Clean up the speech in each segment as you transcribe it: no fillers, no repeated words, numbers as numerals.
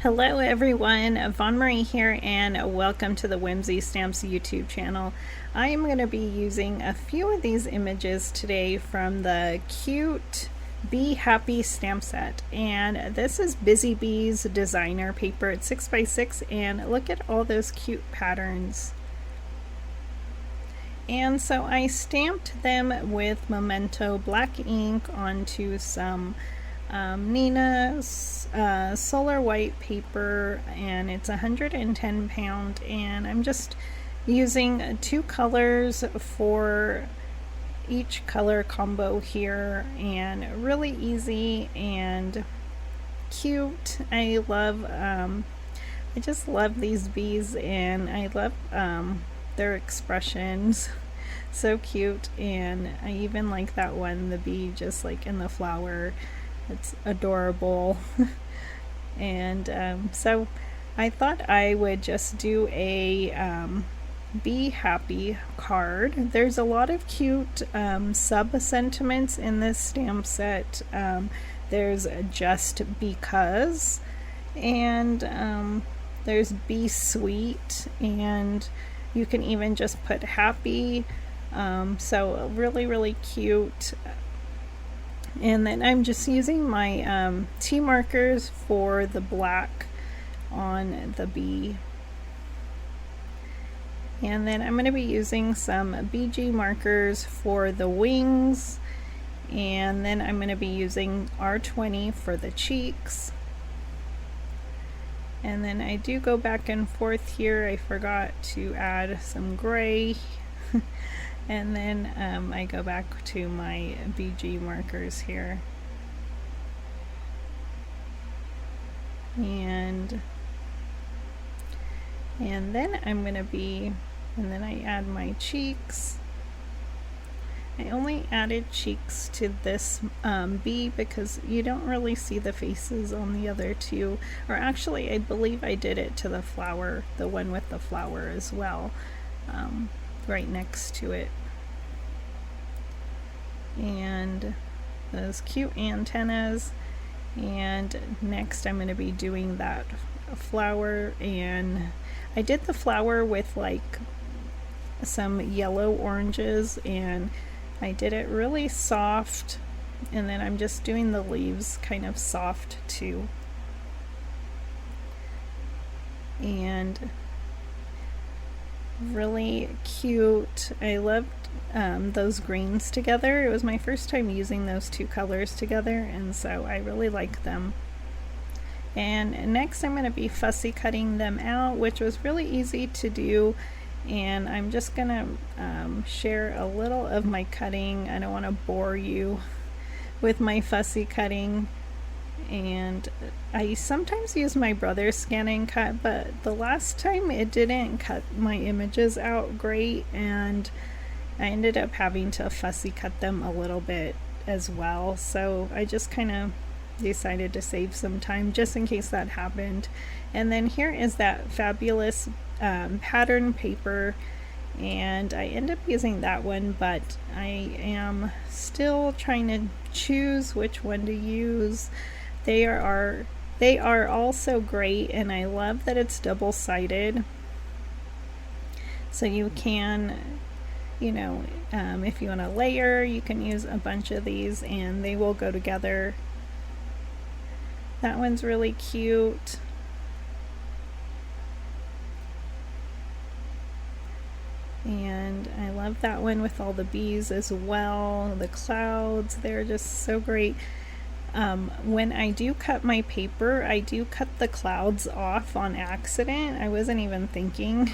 Hello everyone, Von Marie here and welcome to the Whimsy Stamps YouTube channel. I am going to be using a few of these images today from the cute Be Happy stamp set, and this is Busy Bee's designer paper. It's 6x6 and look at all those cute patterns. And so I stamped them with Memento black ink onto some Nina's solar white paper, and it's 110 pound, and I'm just using two colors for each color combo here, and really easy and cute. I just love these bees, and I love their expressions. So cute. And I even like that one, the bee just like in the flower. It's adorable. And so I thought I would just do a Be Happy card. There's a lot of cute sub sentiments in this stamp set. There's Just Because, and there's Be Sweet, and you can even just put happy. So really cute. And then I'm just using my T markers for the black on the bee. And then I'm going to be using some BG markers for the wings. And then I'm going to be using R20 for the cheeks. And then I do go back and forth here. I forgot to add some gray. And then I go back to my BG markers here. And then I'm going to be, and then I add my cheeks. I only added cheeks to this bee because you don't really see the faces on the other two. Or actually, I believe I did it to the flower, the one with the flower as well, right next to it. And those cute antennas. And next I'm going to be doing that flower, and I did the flower with like some yellow oranges, and I did it really soft, and then I'm just doing the leaves kind of soft too. And really cute. I loved those greens together. It was my first time using those two colors together, and so I really like them. And next I'm going to be fussy cutting them out, which was really easy to do. And I'm just going to share a little of my cutting. I don't want to bore you with my fussy cutting. And I sometimes use my brother's scan and cut, but the last time it didn't cut my images out great, and I ended up having to fussy cut them a little bit as well. So I just kind of decided to save some time just in case that happened. And then here is that fabulous pattern paper, and I end up using that one, but I am still trying to choose which one to use. They are all so great, and I love that it's double-sided, so you can, you know, if you want to layer, you can use a bunch of these and they will go together. That one's really cute. And I love that one with all the bees as well. The clouds, they're just so great. When I do cut my paper, I do cut the clouds off on accident. I wasn't even thinking.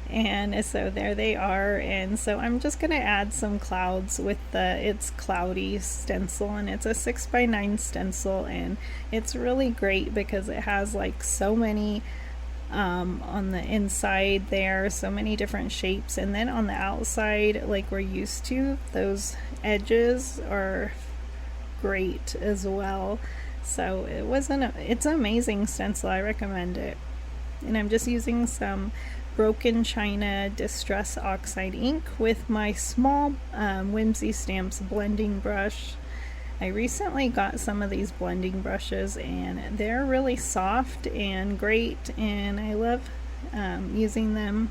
And so there they are. And so I'm just going to add some clouds with It's Cloudy stencil, and it's a 6x9 stencil, and it's really great because it has like so many on the inside there, so many different shapes, and then on the outside, like we're used to, those edges are great as well. So it's an amazing stencil. I recommend it. And I'm just using some Broken China Distress Oxide ink with my small Whimsy Stamps blending brush. I recently got some of these blending brushes and they're really soft and great, and I love using them.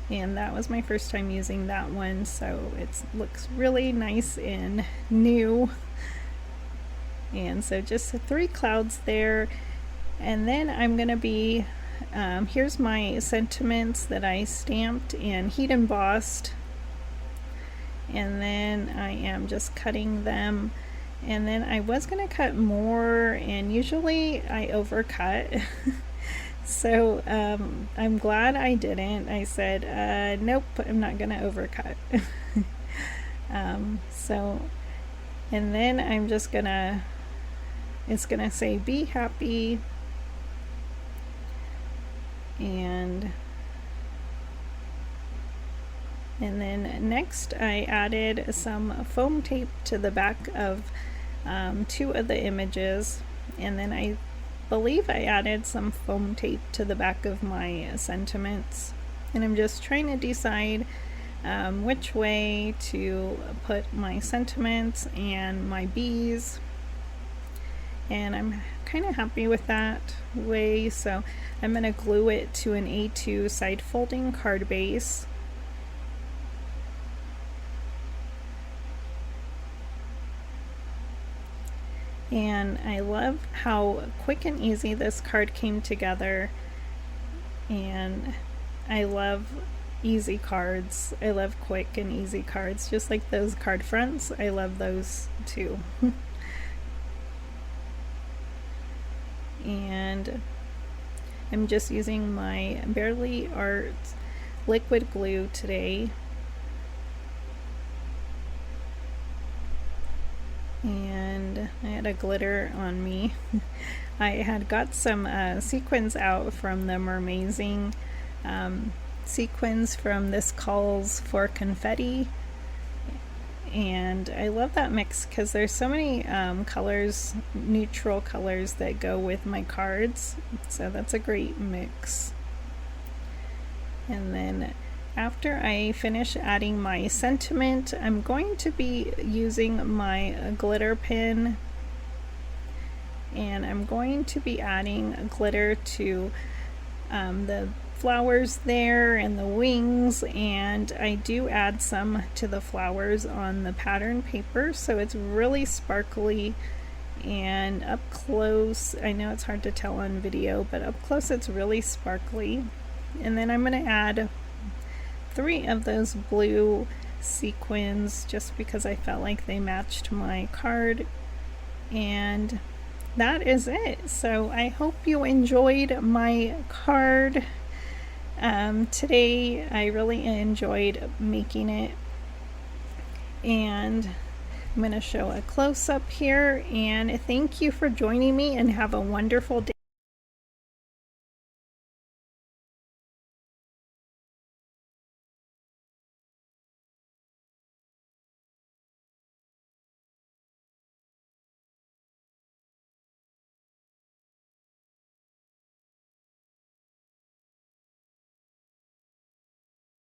And that was my first time using that one, so it looks really nice and new. And so just 3 clouds there. And then I'm going to be, here's my sentiments that I stamped and heat embossed. And then I am just cutting them. And then I was going to cut more, and usually I overcut. So I'm glad I didn't. I said, nope, I'm not going to overcut. And then I'm just going to, it's going to say be happy. And then next I added some foam tape to the back of 2 of the images, and then I believe I added some foam tape to the back of my sentiments, and I'm just trying to decide which way to put my sentiments and my bees, and I'm kind of happy with that way. So I'm going to glue it to an A2 side folding card base. And I love how quick and easy this card came together, and I love easy cards. I love quick and easy cards, just like those card fronts. I love those too. And I'm just using my Barely Art liquid glue today. And I had a glitter on me. I had got some sequins out from the Mermazing sequins from This Calls for Confetti, and I love that mix because there's so many colors, neutral colors that go with my cards, so that's a great mix. And then after I finish adding my sentiment, I'm going to be using my glitter pen, and I'm going to be adding glitter to the flowers there and the wings, and I do add some to the flowers on the pattern paper, so it's really sparkly. And up close, I know it's hard to tell on video, but up close it's really sparkly. And then I'm going to add 3 of those blue sequins just because I felt like they matched my card, and that is it. So I hope you enjoyed my card today. I really enjoyed making it, and I'm going to show a close-up here, and thank you for joining me, and have a wonderful day.